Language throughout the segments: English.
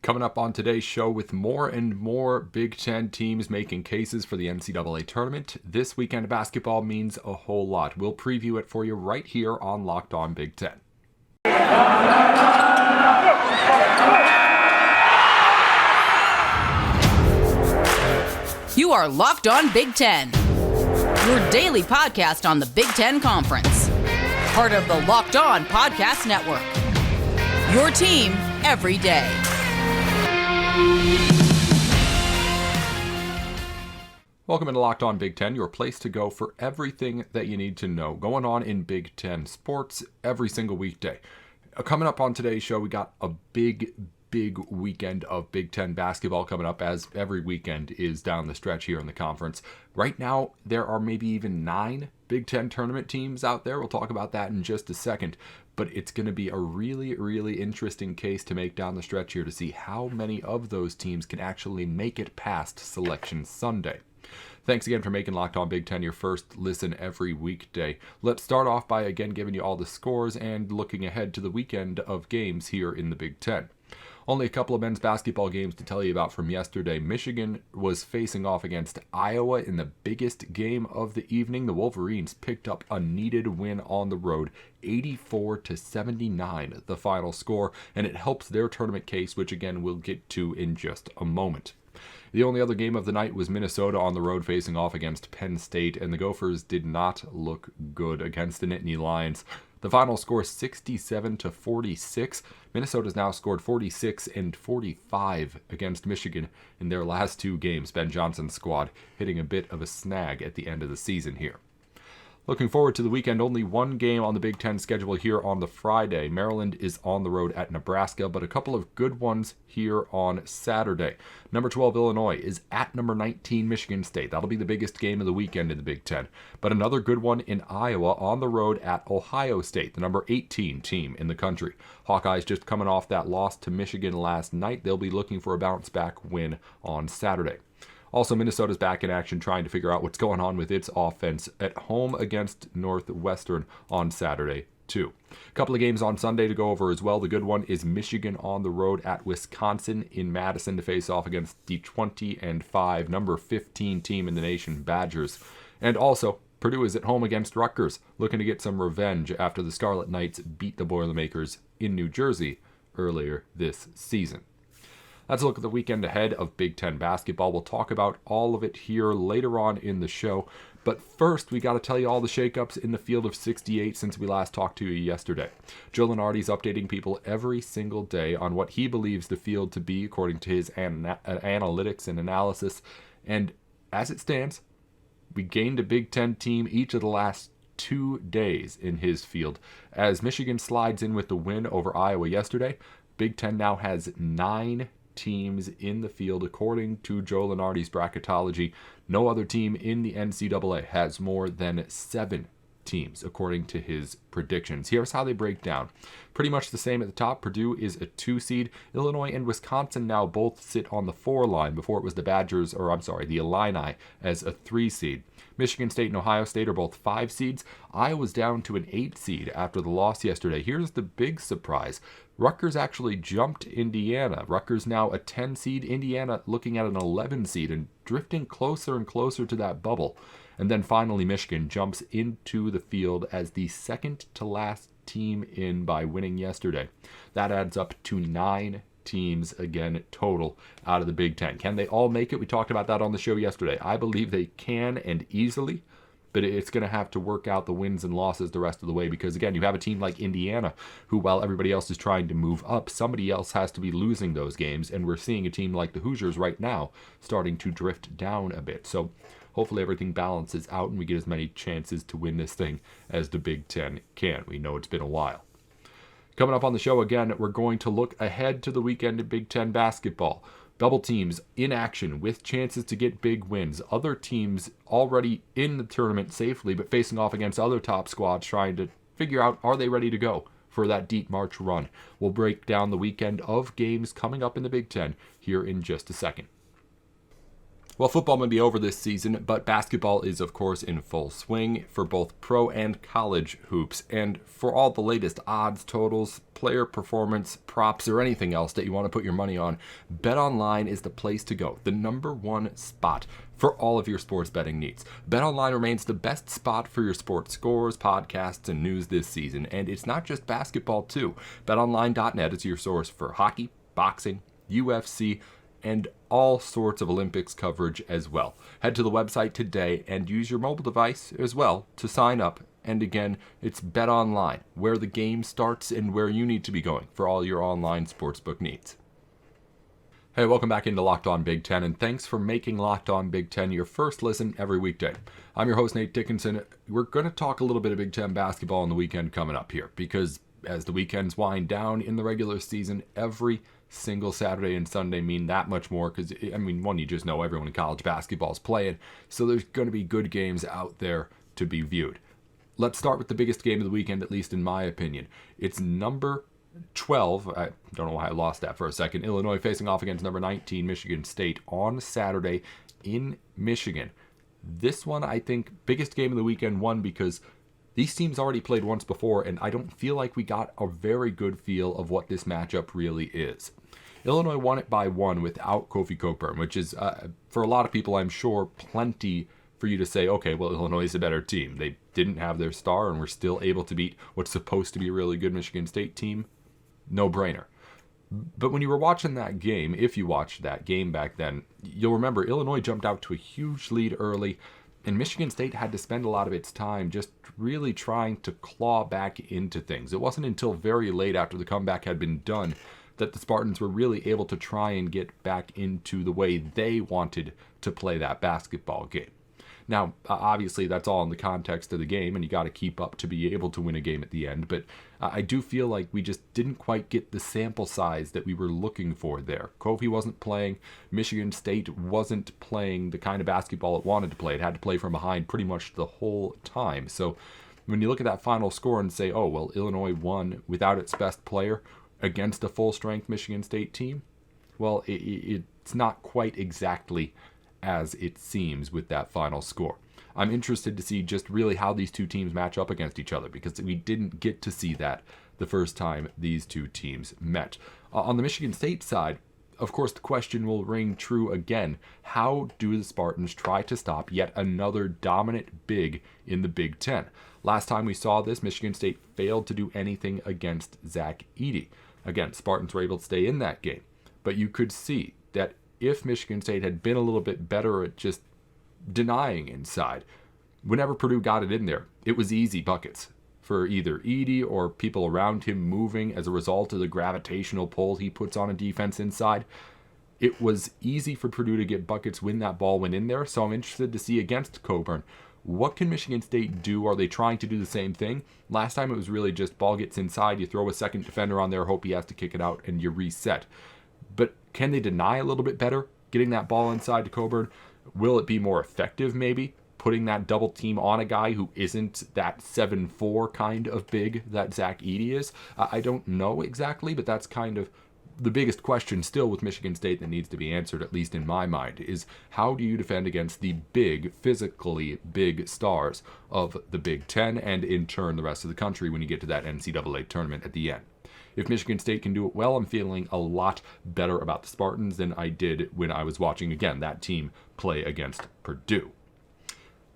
Coming up on today's show, with more and more Big Ten teams making cases for the NCAA Tournament, this weekend basketball means a whole lot. We'll preview it for you right here on Locked On Big Ten. You are Locked On Big Ten, your daily podcast on the Big Ten Conference. Part of the Locked On Podcast Network. Your team every day. Welcome into Locked On Big Ten, your place to go for everything that you need to know going on in Big Ten sports every single weekday. Coming up on today's show, we got a big weekend of Big Ten basketball coming up, as every weekend is down the stretch here in the conference. Right now, there are maybe even 9 Big Ten tournament teams out there. We'll talk about that in just a second. But it's going to be a really interesting case to make down the stretch here to see how many of those teams can actually make it past Selection Sunday. Thanks again for making Locked On Big Ten your first listen every weekday. Let's start off by again giving you all the scores and looking ahead to the weekend of games here in the Big Ten. Only a couple of men's basketball games to tell you about from yesterday. Michigan was facing off against Iowa in the biggest game of the evening. The Wolverines picked up a needed win on the road, 84-79, the final score, and it helps their tournament case, which again we'll get to in just a moment. The only other game of the night was Minnesota on the road facing off against Penn State, and the Gophers did not look good against the Nittany Lions. The final score 67-46. Minnesota's now scored 46 and 45 against Michigan in their last 2 games. Ben Johnson's squad hitting a bit of a snag at the end of the season here. Looking forward to the weekend, only one game on the Big Ten schedule here on the Friday. Maryland is on the road at Nebraska, but a couple of good ones here on Saturday. Number 12 Illinois is at number 19 Michigan State. That'll be the biggest game of the weekend in the Big Ten. But another good one in Iowa on the road at Ohio State, the number 18 team in the country. Hawkeyes just coming off that loss to Michigan last night. They'll be looking for a bounce-back win on Saturday. Also, Minnesota's back in action trying to figure out what's going on with its offense at home against Northwestern on Saturday, too. A couple of games on Sunday to go over as well. The good one is Michigan on the road at Wisconsin in Madison to face off against the 20-5, number 15 team in the nation, Badgers. And also, Purdue is at home against Rutgers, looking to get some revenge after the Scarlet Knights beat the Boilermakers in New Jersey earlier this season. Let's look at the weekend ahead of Big Ten basketball. We'll talk about all of it here later on in the show. But first, we got to tell you all the shakeups in the field of 68 since we last talked to you yesterday. Joe Lunardi is updating people every single day on what he believes the field to be according to his analytics and analysis. And as it stands, we gained a Big Ten team each of the last 2 days in his field. As Michigan slides in with the win over Iowa yesterday, Big Ten now has 9 teams in the field according to Joe Lunardi's bracketology. No other team in the NCAA has more than 7 teams according to his predictions. Here's how they break down. Pretty much the same at the top. Purdue is a 2 seed. Illinois and Wisconsin now both sit on the 4 line. Before it was the Illini as a 3 seed. Michigan State and Ohio State are both 5 seeds. Iowa's down to an 8 seed after the loss yesterday. Here's the big surprise. Rutgers actually jumped Indiana. Rutgers now a 10 seed. Indiana looking at an 11 seed and drifting closer and closer to that bubble. And then finally Michigan jumps into the field as the second to last team in by winning yesterday. That adds up to 9 teams again total out of the Big Ten. Can they all make it? We talked about that on the show yesterday. I believe they can, and easily. But it's going to have to work out the wins and losses the rest of the way because, again, you have a team like Indiana who, while everybody else is trying to move up, somebody else has to be losing those games, and we're seeing a team like the Hoosiers right now starting to drift down a bit. So hopefully everything balances out and we get as many chances to win this thing as the Big Ten can. We know it's been a while. Coming up on the show again, we're going to look ahead to the weekend of Big Ten basketball. Double teams in action with chances to get big wins. Other teams already in the tournament safely, but facing off against other top squads trying to figure out, are they ready to go for that deep March run? We'll break down the weekend of games coming up in the Big Ten here in just a second. Well, football may be over this season, but basketball is, of course, in full swing for both pro and college hoops. And for all the latest odds, totals, player performance, props, or anything else that you want to put your money on, BetOnline is the place to go, the number one spot for all of your sports betting needs. BetOnline remains the best spot for your sports scores, podcasts, and news this season. And it's not just basketball, too. BetOnline.net is your source for hockey, boxing, UFC, and all sorts of Olympics coverage as well. Head to the website today and use your mobile device as well to sign up. And again, it's BetOnline, where the game starts and where you need to be going for all your online sportsbook needs. Hey, welcome back into Locked On Big Ten, and thanks for making Locked On Big Ten your first listen every weekday. I'm your host, Nate Dickinson. We're going to talk a little bit of Big Ten basketball on the weekend coming up here, because as the weekends wind down in the regular season, every single Saturday and Sunday mean that much more because, one, you just know everyone in college basketball is playing, so there's going to be good games out there to be viewed. Let's start with the biggest game of the weekend, at least in my opinion. It's number 12, I don't know why I lost that for a second, Illinois facing off against number 19, Michigan State, on Saturday in Michigan. This one, I think, biggest game of the weekend, one, because these teams already played once before, and I don't feel like we got a very good feel of what this matchup really is. Illinois won it by one without Kofi Cockburn, which is, for a lot of people, I'm sure, plenty for you to say, okay, well, Illinois is a better team. They didn't have their star and were still able to beat what's supposed to be a really good Michigan State team. No brainer. But when you were watching that game, if you watched that game back then, you'll remember Illinois jumped out to a huge lead early, and Michigan State had to spend a lot of its time just really trying to claw back into things. It wasn't until very late after the comeback had been done that the Spartans were really able to try and get back into the way they wanted to play that basketball game. Now, obviously, that's all in the context of the game, and you got to keep up to be able to win a game at the end. But I do feel like we just didn't quite get the sample size that we were looking for there. Kofi wasn't playing. Michigan State wasn't playing the kind of basketball it wanted to play. It had to play from behind pretty much the whole time. So when you look at that final score and say, oh, well, Illinois won without its best player against a full-strength Michigan State team, well, it's not quite exactly as it seems with that final score. I'm interested to see just really how these two teams match up against each other, because we didn't get to see that the first time these two teams met. On the Michigan State side, of course, the question will ring true again. How do the Spartans try to stop yet another dominant big in the Big Ten? Last time we saw this, Michigan State failed to do anything against Zach Edey. Again, Spartans were able to stay in that game, but you could see that if Michigan State had been a little bit better at just denying inside, whenever Purdue got it in there, it was easy buckets for either Edey or people around him moving as a result of the gravitational pull he puts on a defense inside. It was easy for Purdue to get buckets when that ball went in there, so I'm interested to see against Cockburn, what can Michigan State do? Are they trying to do the same thing? Last time it was really just ball gets inside, you throw a second defender on there, hope he has to kick it out, and you reset. But can they deny a little bit better, getting that ball inside to Cockburn? Will it be more effective, maybe, putting that double team on a guy who isn't that 7'4" kind of big that Zach Edey is? I don't know exactly, but that's kind of the biggest question still with Michigan State that needs to be answered, at least in my mind, is how do you defend against the big, physically big stars of the Big Ten and, in turn, the rest of the country when you get to that NCAA tournament at the end? If Michigan State can do it well, I'm feeling a lot better about the Spartans than I did when I was watching, again, that team play against Purdue.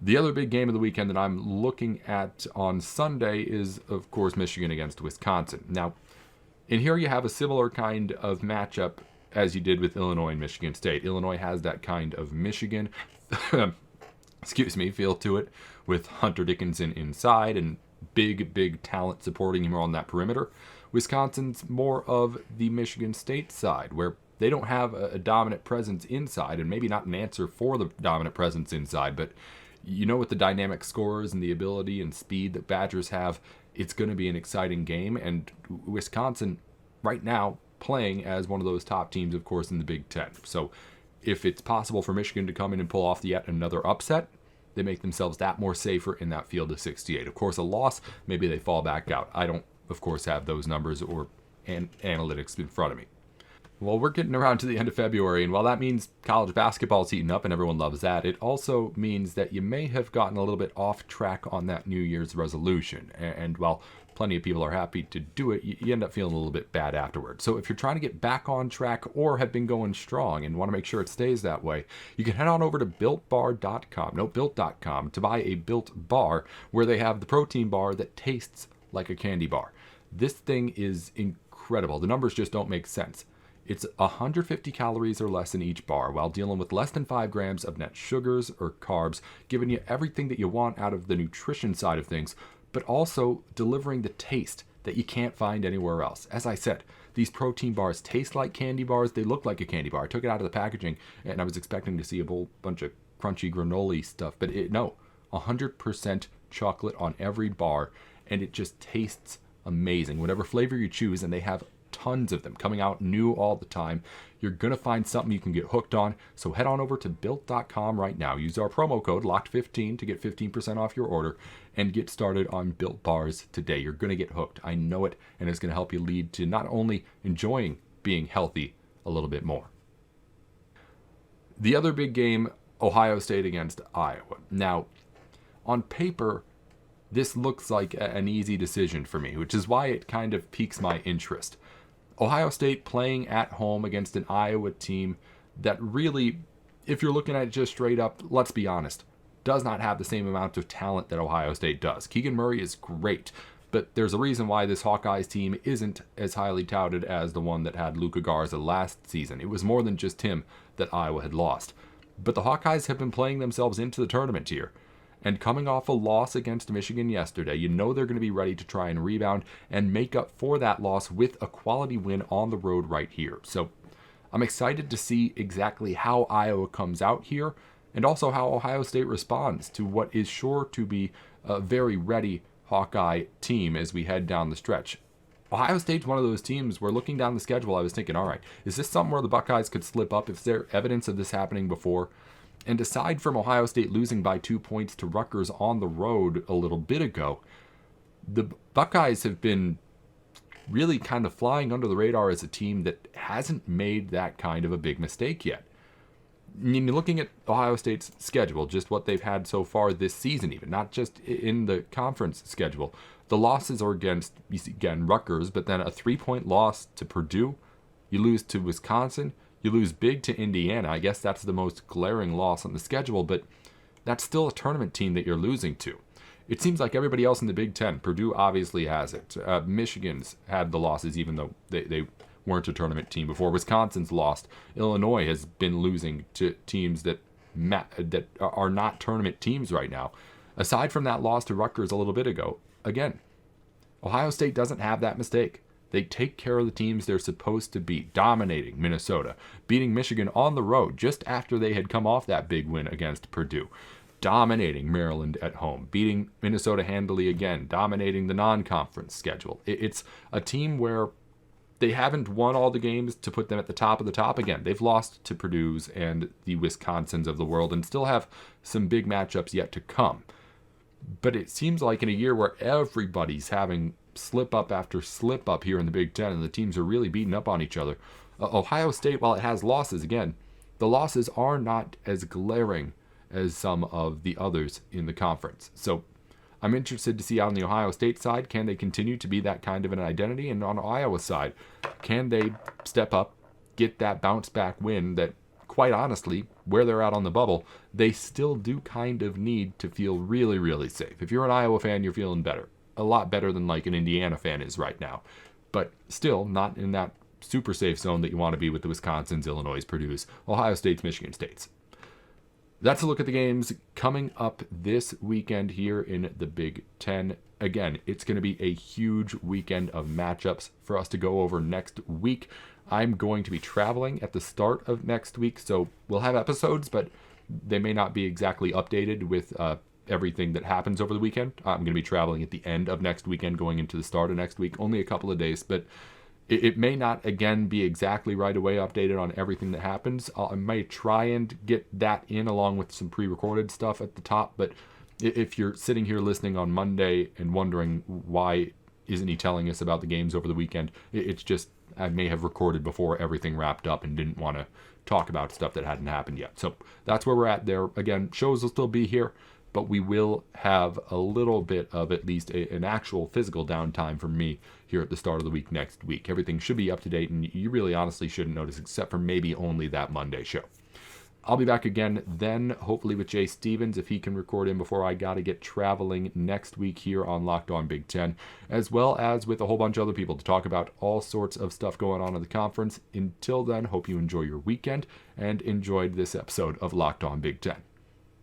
The other big game of the weekend that I'm looking at on Sunday is, of course, Michigan against Wisconsin. Now, in here you have a similar kind of matchup as you did with Illinois and Michigan State. Illinois has that kind of Michigan, feel to it, with Hunter Dickinson inside and big talent supporting him on that perimeter. Wisconsin's more of the Michigan State side, where they don't have a dominant presence inside, and maybe not an answer for the dominant presence inside, but you know, with the dynamic scorers and the ability and speed that Badgers have, it's going to be an exciting game. And Wisconsin, right now, playing as one of those top teams, of course, in the Big Ten. So if it's possible for Michigan to come in and pull off yet another upset, they make themselves that more safer in that field of 68. Of course, a loss, maybe they fall back out. I don't, of course, have those numbers or analytics in front of me. Well, we're getting around to the end of February, and while that means college basketball's heating up and everyone loves that, it also means that you may have gotten a little bit off track on that New Year's resolution. And while plenty of people are happy to do it, you end up feeling a little bit bad afterwards. So if you're trying to get back on track or have been going strong and want to make sure it stays that way, you can head on over to built.com to buy a Built Bar, where they have the protein bar that tastes like a candy bar. This thing is incredible. The numbers just don't make sense. It's 150 calories or less in each bar, while dealing with less than 5 grams of net sugars or carbs, giving you everything that you want out of the nutrition side of things, but also delivering the taste that you can't find anywhere else. As I said, these protein bars taste like candy bars. They look like a candy bar. I took it out of the packaging, and I was expecting to see a whole bunch of crunchy granola stuff, but no, 100% chocolate on every bar, and it just tastes amazing. Whatever flavor you choose, and they have tons of them coming out new all the time. You're going to find something you can get hooked on. So head on over to built.com right now. Use our promo code LOCKED15 to get 15% off your order and get started on Built Bars today. You're going to get hooked. I know it, and it's going to help you lead to not only enjoying being healthy a little bit more. The other big game, Ohio State against Iowa. Now, on paper, this looks like an easy decision for me, which is why it kind of piques my interest. Ohio State playing at home against an Iowa team that really, if you're looking at it just straight up, let's be honest, does not have the same amount of talent that Ohio State does. Keegan Murray is great, but there's a reason why this Hawkeyes team isn't as highly touted as the one that had Luka Garza last season. It was more than just him that Iowa had lost. But the Hawkeyes have been playing themselves into the tournament here. And coming off a loss against Michigan yesterday, you know they're going to be ready to try and rebound and make up for that loss with a quality win on the road right here. So I'm excited to see exactly how Iowa comes out here, and also how Ohio State responds to what is sure to be a very ready Hawkeye team as we head down the stretch. Ohio State's one of those teams where, looking down the schedule, I was thinking, all right, is this something where the Buckeyes could slip up? Is there evidence of this happening before? And aside from Ohio State losing by 2 points to Rutgers on the road a little bit ago, the Buckeyes have been really kind of flying under the radar as a team that hasn't made that kind of a big mistake yet. I mean, looking at Ohio State's schedule, just what they've had so far this season even, not just in the conference schedule, the losses are against, again, Rutgers, but then a 3-point loss to Purdue. You lose to Wisconsin. You lose big to Indiana. I guess that's the most glaring loss on the schedule, but that's still a tournament team that you're losing to. It seems like everybody else in the Big Ten, Purdue obviously has it. Michigan's had the losses even though they weren't a tournament team before. Wisconsin's lost. Illinois has been losing to teams that are not tournament teams right now. Aside from that loss to Rutgers a little bit ago, again, Ohio State doesn't have that mistake. They take care of the teams they're supposed to beat, dominating Minnesota, beating Michigan on the road just after they had come off that big win against Purdue, dominating Maryland at home, beating Minnesota handily again, dominating the non-conference schedule. It's a team where they haven't won all the games to put them at the top of the top again. They've lost to Purdue's and the Wisconsins of the world and still have some big matchups yet to come. But it seems like in a year where everybody's having slip up after slip up here in the Big Ten and the teams are really beating up on each other, Ohio State, while it has losses, again, the losses are not as glaring as some of the others in the conference. So I'm interested to see on the Ohio State side, can they continue to be that kind of an identity? And on Iowa's side, can they step up, get that bounce back win that, quite honestly, where they're at on the bubble, they still do kind of need to feel really, really safe. If you're an Iowa fan, you're feeling better. A lot better than like an Indiana fan is right now. But still not in that super safe zone that you want to be with the Wisconsins, Illinois, Purdue's, Ohio State's, Michigan State's. That's a look at the games coming up this weekend here in the Big Ten. Again, it's going to be a huge weekend of matchups for us to go over next week. I'm going to be traveling at the start of next week, so we'll have episodes, but they may not be exactly updated with everything that happens over the weekend. I'm going to be traveling at the end of next weekend, going into the start of next week, only a couple of days, but it may not, again, be exactly right away updated on everything that happens. I may try and get that in along with some pre-recorded stuff at the top, but if you're sitting here listening on Monday and wondering why isn't he telling us about the games over the weekend, it's just I may have recorded before everything wrapped up and didn't want to talk about stuff that hadn't happened yet. So that's where we're at there. Again, shows will still be here, but we will have a little bit of at least an actual physical downtime from me here at the start of the week next week. Everything should be up to date, and you really honestly shouldn't notice except for maybe only that Monday show. I'll be back again then, hopefully with Jay Stevens, if he can record in before I got to get traveling next week here on Locked On Big Ten, as well as with a whole bunch of other people to talk about all sorts of stuff going on in the conference. Until then, hope you enjoy your weekend and enjoyed this episode of Locked On Big Ten.